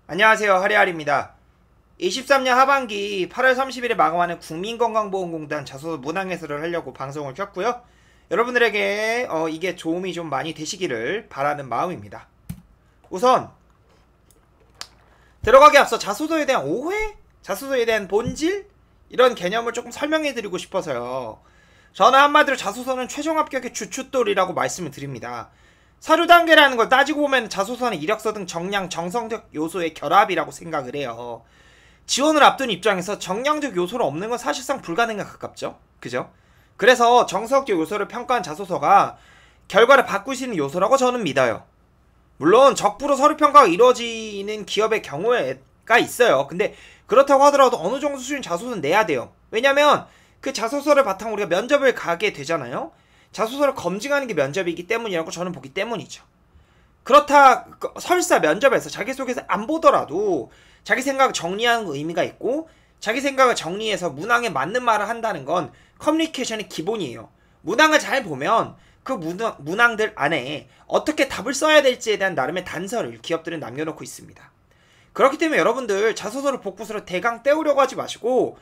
안녕하세요. 하리하리입니다. 23년 하반기 8월 30일에 마감하는 국민건강보험공단 자소서 문항 해설을 하려고 방송을 켰고요. 여러분들에게 이게 도움이 좀 많이 되시기를 바라는 마음입니다. 우선 들어가기 앞서 자소서에 대한 오해? 자소서에 대한 본질? 이런 개념을 조금 설명해드리고 싶어서요. 저는 한마디로 자소서는 최종 합격의 주춧돌이라고 말씀을 드립니다. 서류 단계라는 걸 따지고 보면 자소서는 이력서 등 정량, 정성적 요소의 결합이라고 생각을 해요. 지원을 앞둔 입장에서 정량적 요소는 없는 건 사실상 불가능에 가깝죠. 그죠? 그래서 정성적 요소를 평가한 자소서가 결과를 바꿀 수 있는 요소라고 저는 믿어요. 물론 적부로 서류 평가가 이루어지는 기업의 경우가 있어요. 근데 그렇다고 하더라도 어느 정도 수준 자소서는 내야 돼요. 왜냐면 그 자소서를 바탕으로 우리가 면접을 가게 되잖아요. 자소서를 검증하는 게 면접이기 때문이라고 저는 보기 때문이죠. 그렇다 설사 면접에서 자기소개서 안 보더라도 자기 생각을 정리하는 의미가 있고, 자기 생각을 정리해서 문항에 맞는 말을 한다는 건 커뮤니케이션의 기본이에요. 문항을 잘 보면 그 문항들 안에 어떻게 답을 써야 될지에 대한 나름의 단서를 기업들은 남겨놓고 있습니다. 그렇기 때문에 여러분들 자소서를 복붙으로 대강 때우려고 하지 마시고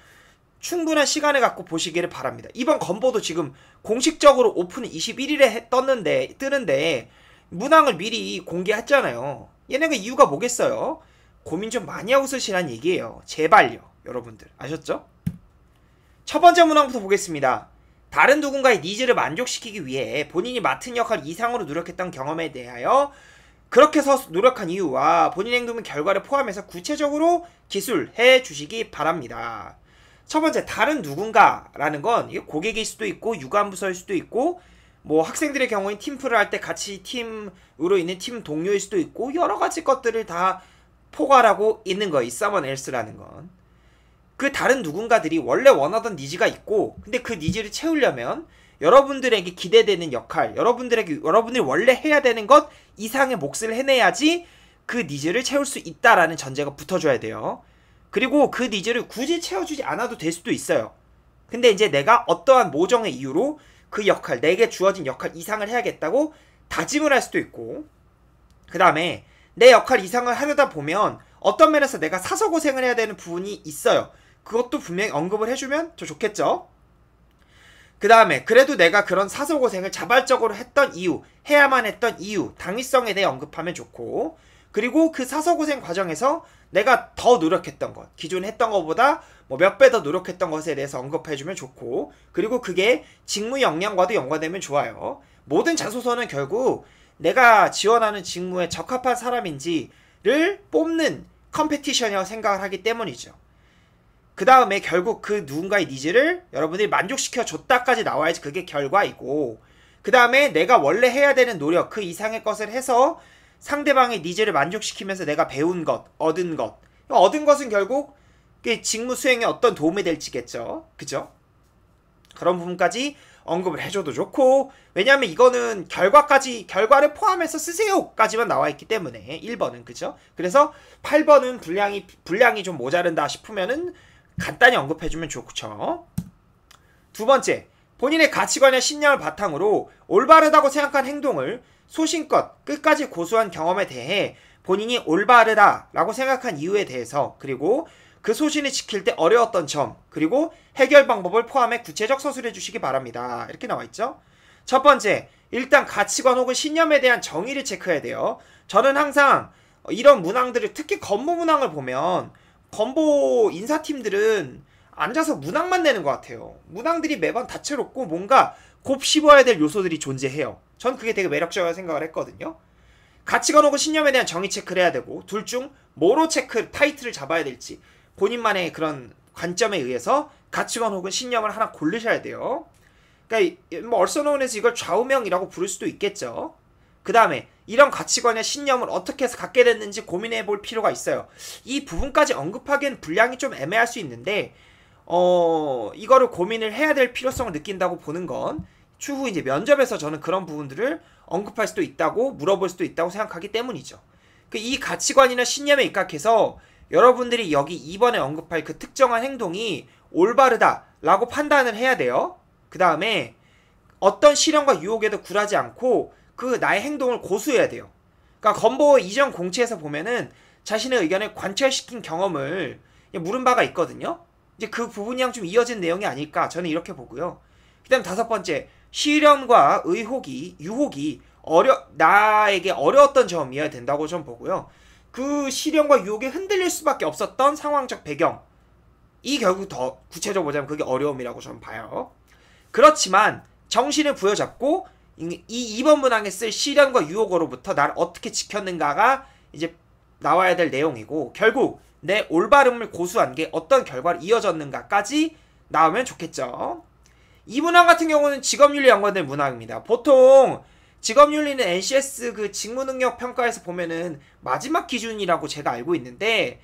충분한 시간을 갖고 보시기를 바랍니다. 이번 건보도 지금 공식적으로 오픈 21일에 뜨는데 문항을 미리 공개했잖아요. 얘네가 이유가 뭐겠어요? 고민 좀 많이 하고 쓰시란 얘기예요. 제발요. 여러분들 아셨죠? 첫 번째 문항부터 보겠습니다. 다른 누군가의 니즈를 만족시키기 위해 본인이 맡은 역할 이상으로 노력했던 경험에 대하여 그렇게 해서 노력한 이유와 본인 행동 결과를 포함해서 구체적으로 기술해 주시기 바랍니다. 첫 번째, 다른 누군가라는 건 고객일 수도 있고 유관부서일 수도 있고 뭐 학생들의 경우엔 팀플을 할 때 같이 팀으로 있는 팀 동료일 수도 있고 여러 가지 것들을 다 포괄하고 있는 거예요. 이 someone else라는 건. 그 다른 누군가들이 원래 원하던 니즈가 있고 근데 그 니즈를 채우려면 여러분들에게 기대되는 역할, 여러분들이 원래 해야 되는 것 이상의 몫을 해내야지 그 니즈를 채울 수 있다라는 전제가 붙어줘야 돼요. 그리고 그 니즈를 굳이 채워주지 않아도 될 수도 있어요. 근데 이제 내가 어떠한 모종의 이유로 그 역할, 내게 주어진 역할 이상을 해야겠다고 다짐을 할 수도 있고, 그 다음에 내 역할 이상을 하려다 보면 어떤 면에서 내가 사서 고생을 해야 되는 부분이 있어요. 그것도 분명히 언급을 해주면 더 좋겠죠. 그 다음에 그래도 내가 그런 사서 고생을 자발적으로 했던 이유, 해야만 했던 이유, 당위성에 대해 언급하면 좋고, 그리고 그 사서고생 과정에서 내가 더 노력했던 것, 기존에 했던 것보다 뭐 몇 배 더 노력했던 것에 대해서 언급해주면 좋고, 그리고 그게 직무 역량과도 연관되면 좋아요. 모든 자소서는 결국 내가 지원하는 직무에 적합한 사람인지를 뽑는 컴페티션이라고 생각을 하기 때문이죠. 그 다음에 결국 그 누군가의 니즈를 여러분들이 만족시켜 줬다까지 나와야지 그게 결과이고, 그 다음에 내가 원래 해야 되는 노력, 그 이상의 것을 해서 상대방의 니즈를 만족시키면서 내가 배운 것, 얻은 것. 얻은 것은 결국 직무 수행에 어떤 도움이 될지겠죠. 그죠? 그런 부분까지 언급을 해줘도 좋고, 왜냐면 이거는 결과를 포함해서 쓰세요까지만 나와있기 때문에 1번은 그죠? 그래서 8번은 분량이 좀 모자른다 싶으면은 간단히 언급해주면 좋죠. 두 번째, 본인의 가치관이나 신념을 바탕으로 올바르다고 생각한 행동을 소신껏 끝까지 고수한 경험에 대해 본인이 올바르다라고 생각한 이유에 대해서, 그리고 그 소신을 지킬 때 어려웠던 점, 그리고 해결 방법을 포함해 구체적 서술해 주시기 바랍니다. 이렇게 나와있죠. 첫 번째, 일단 가치관 혹은 신념에 대한 정의를 체크해야 돼요. 저는 항상 이런 문항들을, 특히 건보 문항을 보면 건보 인사팀들은 앉아서 문항만 내는 것 같아요. 문항들이 매번 다채롭고 뭔가 곱씹어야 될 요소들이 존재해요. 전 그게 되게 매력적이라고 생각을 했거든요. 가치관 혹은 신념에 대한 정의 체크를 해야 되고, 둘 중 뭐로 타이틀을 잡아야 될지 본인만의 그런 관점에 의해서 가치관 혹은 신념을 하나 고르셔야 돼요. 그러니까 뭐 얼싸노원에서 이걸 좌우명이라고 부를 수도 있겠죠. 그 다음에 이런 가치관이나 신념을 어떻게 해서 갖게 됐는지 고민해 볼 필요가 있어요. 이 부분까지 언급하기엔 분량이 좀 애매할 수 있는데 이거를 고민을 해야 될 필요성을 느낀다고 보는 건 추후 이제 면접에서 저는 그런 부분들을 언급할 수도 있다고, 물어볼 수도 있다고 생각하기 때문이죠. 이 가치관이나 신념에 입각해서 여러분들이 여기 이번에 언급할 그 특정한 행동이 올바르다라고 판단을 해야 돼요. 그 다음에 어떤 시련과 유혹에도 굴하지 않고 그 나의 행동을 고수해야 돼요. 그러니까 건보 이전 공채에서 보면은 자신의 의견을 관철시킨 경험을 물은 바가 있거든요. 이제 그 부분이랑 좀 이어진 내용이 아닐까 저는 이렇게 보고요. 그다음 5번째, 시련과 유혹이 나에게 어려웠던 점이어야 된다고 좀 보고요. 그 시련과 유혹에 흔들릴 수밖에 없었던 상황적 배경, 이 결국 더 구체적으로 보자면 그게 어려움이라고 저는 봐요. 그렇지만 정신을 부여잡고 이 2번 문항에 쓸 시련과 유혹으로부터 날 어떻게 지켰는가가 이제 나와야 될 내용이고, 결국 내 올바름을 고수한 게 어떤 결과로 이어졌는가까지 나오면 좋겠죠. 이 문항 같은 경우는 직업윤리 연관된 문항입니다. 보통 직업윤리는 NCS 그 직무능력 평가에서 보면은 마지막 기준이라고 제가 알고 있는데,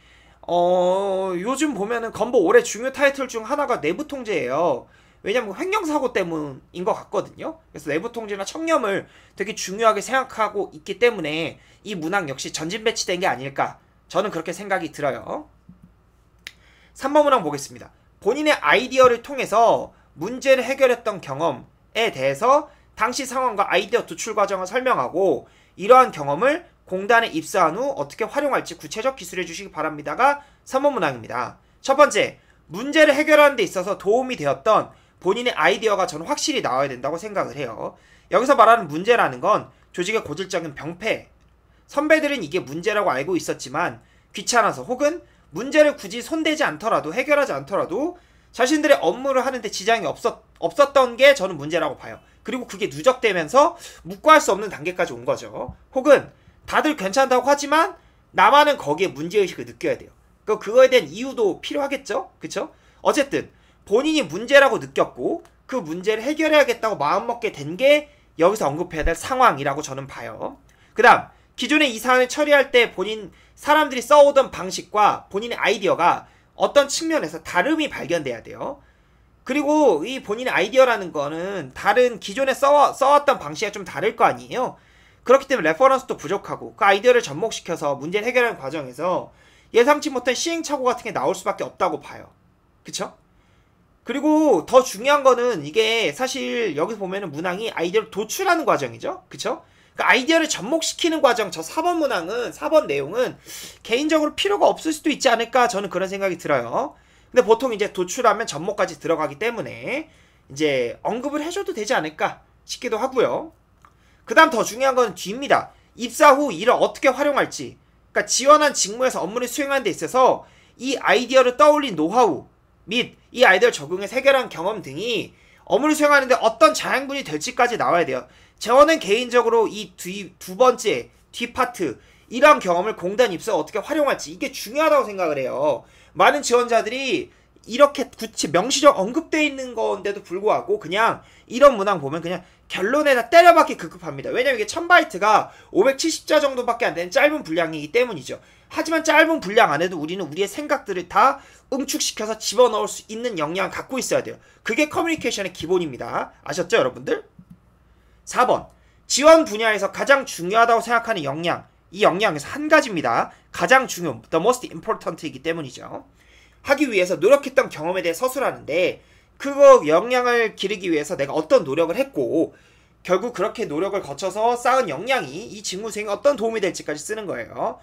요즘 보면은 건보 올해 중요 타이틀 중 하나가 내부 통제예요. 왜냐면 횡령사고 때문인 것 같거든요. 그래서 내부 통제나 청렴을 되게 중요하게 생각하고 있기 때문에 이 문항 역시 전진 배치된 게 아닐까, 저는 그렇게 생각이 들어요. 3번 문항 보겠습니다. 본인의 아이디어를 통해서 문제를 해결했던 경험에 대해서 당시 상황과 아이디어 도출 과정을 설명하고, 이러한 경험을 공단에 입사한 후 어떻게 활용할지 구체적 기술해 주시기 바랍니다가 3번 문항입니다. 첫 번째, 문제를 해결하는 데 있어서 도움이 되었던 본인의 아이디어가 저는 확실히 나와야 된다고 생각을 해요. 여기서 말하는 문제라는 건 조직의 고질적인 병폐, 선배들은 이게 문제라고 알고 있었지만 귀찮아서 혹은 문제를 굳이 손대지 않더라도, 해결하지 않더라도 자신들의 업무를 하는데 지장이 없었던 게 저는 문제라고 봐요. 그리고 그게 누적되면서 묵과할 수 없는 단계까지 온 거죠. 혹은 다들 괜찮다고 하지만 나만은 거기에 문제의식을 느껴야 돼요. 그거에 대한 이유도 필요하겠죠? 그쵸? 어쨌든 본인이 문제라고 느꼈고 그 문제를 해결해야겠다고 마음먹게 된 게 여기서 언급해야 될 상황이라고 저는 봐요. 그 다음, 기존에 이 사안을 처리할 때 사람들이 써오던 방식과 본인의 아이디어가 어떤 측면에서 다름이 발견돼야 돼요. 그리고 이 본인의 아이디어라는 거는 다른 기존에 써왔던 방식이 좀 다를 거 아니에요. 그렇기 때문에 레퍼런스도 부족하고 그 아이디어를 접목시켜서 문제를 해결하는 과정에서 예상치 못한 시행착오 같은 게 나올 수밖에 없다고 봐요. 그쵸? 그리고 더 중요한 거는 이게 사실 여기서 보면은 문항이 아이디어를 도출하는 과정이죠. 그쵸? 그 아이디어를 접목시키는 과정, 저 4번 내용은 개인적으로 필요가 없을 수도 있지 않을까, 저는 그런 생각이 들어요. 근데 보통 이제 도출하면 접목까지 들어가기 때문에 이제 언급을 해줘도 되지 않을까 싶기도 하고요. 그 다음 더 중요한 건 뒤입니다. 입사 후 일을 어떻게 활용할지, 그러니까 지원한 직무에서 업무를 수행하는 데 있어서 이 아이디어를 떠올린 노하우 및 이 아이디어를 적용해서 해결한 경험 등이 업무를 수행하는데 어떤 자양분이 될지까지 나와야 돼요. 저는 개인적으로 이 두 번째 뒷파트, 이러한 경험을 공단 입사에 어떻게 활용할지, 이게 중요하다고 생각을 해요. 많은 지원자들이 이렇게 명시적 언급되어 있는 건데도 불구하고 그냥 이런 문항 보면 그냥 결론에다 때려박기 급급합니다. 왜냐면 이게 1000바이트가 570자 정도밖에 안 되는 짧은 분량이기 때문이죠. 하지만 짧은 분량 안에도 우리는 우리의 생각들을 다 응축시켜서 집어넣을 수 있는 역량을 갖고 있어야 돼요. 그게 커뮤니케이션의 기본입니다. 아셨죠, 여러분들? 4번, 지원 분야에서 가장 중요하다고 생각하는 역량, 이 역량에서 한 가지입니다. 가장 the most important이기 때문이죠. 하기 위해서 노력했던 경험에 대해 서술하는데, 그거 역량을 기르기 위해서 내가 어떤 노력을 했고 결국 그렇게 노력을 거쳐서 쌓은 역량이 이 직무 수행에 어떤 도움이 될지까지 쓰는 거예요.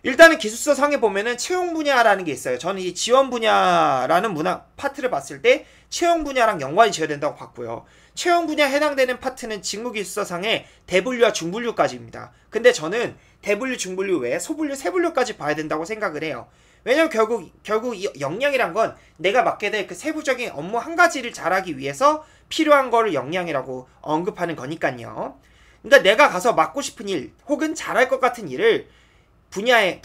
일단은 기술서 상에 보면은 채용 분야라는 게 있어요. 저는 이 지원 분야라는 문항 파트를 봤을 때 채용 분야랑 연관이 지어야 된다고 봤고요. 채용 분야에 해당되는 파트는 직무기술서 상의 대분류와 중분류까지입니다. 근데 저는 대분류, 중분류 외에 소분류, 세분류까지 봐야 된다고 생각을 해요. 왜냐면 결국 이 역량이란 건 내가 맡게 될 그 세부적인 업무 한 가지를 잘하기 위해서 필요한 거를 역량이라고 언급하는 거니까요. 그러니까 내가 가서 맡고 싶은 일 혹은 잘할 것 같은 일을 분야에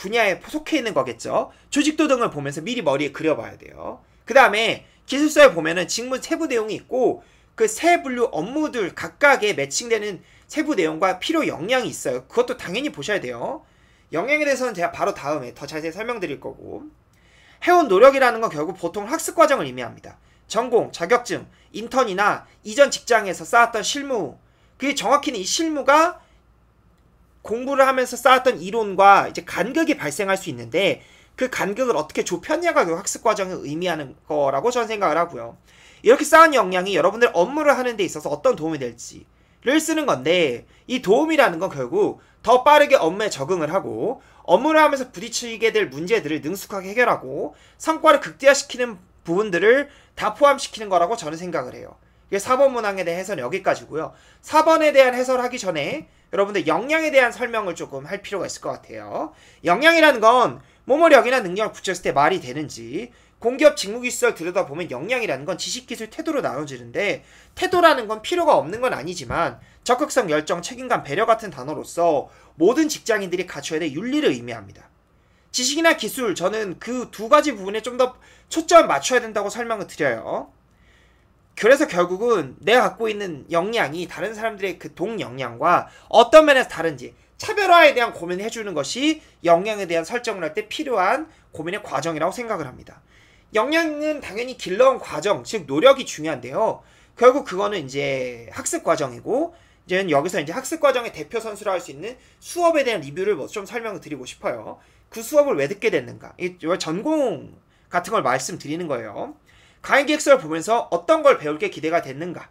속해 있는 거겠죠. 조직도 등을 보면서 미리 머리에 그려봐야 돼요. 그 다음에 기술서에 보면은 직무 세부 내용이 있고 그 세 분류 업무들 각각에 매칭되는 세부 내용과 필요 역량이 있어요. 그것도 당연히 보셔야 돼요. 역량에 대해서는 제가 바로 다음에 더 자세히 설명드릴 거고, 해온 노력이라는 건 결국 보통 학습 과정을 의미합니다. 전공, 자격증, 인턴이나 이전 직장에서 쌓았던 실무, 그게 정확히는 이 실무가 공부를 하면서 쌓았던 이론과 이제 간극이 발생할 수 있는데 그 간극을 어떻게 좁혔냐가 그 학습 과정을 의미하는 거라고 저는 생각을 하고요. 이렇게 쌓은 역량이 여러분들 업무를 하는 데 있어서 어떤 도움이 될지를 쓰는 건데, 이 도움이라는 건 결국 더 빠르게 업무에 적응을 하고 업무를 하면서 부딪히게 될 문제들을 능숙하게 해결하고 성과를 극대화시키는 부분들을 다 포함시키는 거라고 저는 생각을 해요. 이게 4번 문항에 대한 해설은 여기까지고요. 4번에 대한 해설하기 전에 여러분들 역량에 대한 설명을 조금 할 필요가 있을 것 같아요. 역량이라는 건 모모력이나 능력을 붙였을 때 말이 되는지, 공기업 직무기술을 들여다보면 역량이라는 건 지식기술 태도로 나눠지는데, 태도라는 건 필요가 없는 건 아니지만 적극성, 열정, 책임감, 배려 같은 단어로서 모든 직장인들이 갖춰야 될 윤리를 의미합니다. 지식이나 기술, 저는 그 두 가지 부분에 좀 더 초점을 맞춰야 된다고 설명을 드려요. 그래서 결국은 내가 갖고 있는 역량이 다른 사람들의 그 동역량과 어떤 면에서 다른지 차별화에 대한 고민을 해주는 것이 역량에 대한 설정을 할 때 필요한 고민의 과정이라고 생각을 합니다. 역량은 당연히 길러온 과정, 즉 노력이 중요한데요. 결국 그거는 이제 학습 과정이고, 이제 여기서 이제 학습 과정의 대표 선수로 할 수 있는 수업에 대한 리뷰를 좀 설명을 드리고 싶어요. 그 수업을 왜 듣게 됐는가? 전공 같은 걸 말씀드리는 거예요. 강의 기획서를 보면서 어떤 걸 배울 게 기대가 됐는가?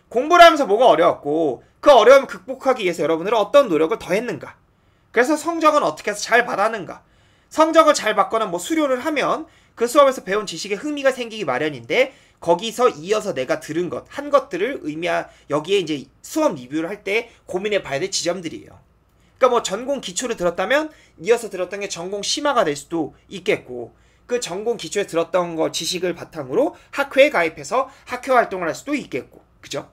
공부를 하면서 뭐가 어려웠고 그 어려움을 극복하기 위해서 여러분들은 어떤 노력을 더 했는가? 그래서 성적은 어떻게 해서 잘 받았는가? 성적을 잘 받거나 뭐 수료를 하면 그 수업에서 배운 지식에 흥미가 생기기 마련인데, 거기서 이어서 내가 들은 것, 한 것들을 여기에 이제 수업 리뷰를 할 때 고민해 봐야 될 지점들이에요. 그러니까 뭐 전공 기초를 들었다면 이어서 들었던 게 전공 심화가 될 수도 있겠고, 그 전공 기초에 들었던 거 지식을 바탕으로 학회에 가입해서 학회 활동을 할 수도 있겠고, 그죠?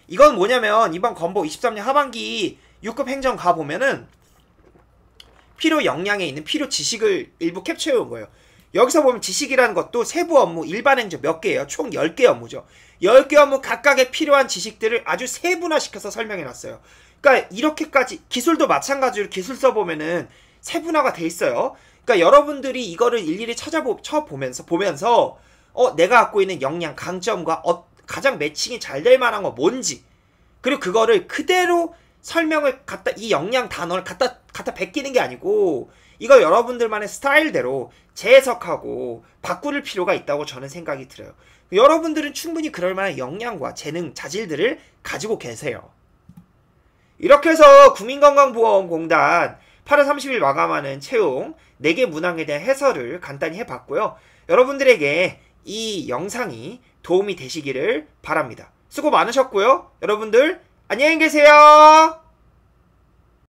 이건 뭐냐면 이번 건보 23년 하반기 6급 행정 가보면은 필요 역량에 있는 필요 지식을 일부 캡처해 온 거예요. 여기서 보면 지식이라는 것도 세부 업무, 일반 행정 몇 개예요? 총 10개 업무죠. 10개 업무 각각에 필요한 지식들을 아주 세분화시켜서 설명해 놨어요. 그러니까 이렇게까지, 기술도 마찬가지로 기술서 보면은 세분화가 돼 있어요. 그러니까 여러분들이 이거를 일일이 보면서 내가 갖고 있는 역량, 강점과 가장 매칭이 잘 될 만한 거 뭔지, 그리고 그거를 그대로 설명을 이 역량 단어를 갖다 베끼는 게 아니고 이걸 여러분들만의 스타일대로 재해석하고 바꿀 필요가 있다고 저는 생각이 들어요. 여러분들은 충분히 그럴 만한 역량과 재능, 자질들을 가지고 계세요. 이렇게 해서 국민건강보험공단 8월 30일 마감하는 채용 4개 문항에 대한 해설을 간단히 해봤고요. 여러분들에게 이 영상이 도움이 되시기를 바랍니다. 수고 많으셨고요. 여러분들 안녕히 계세요.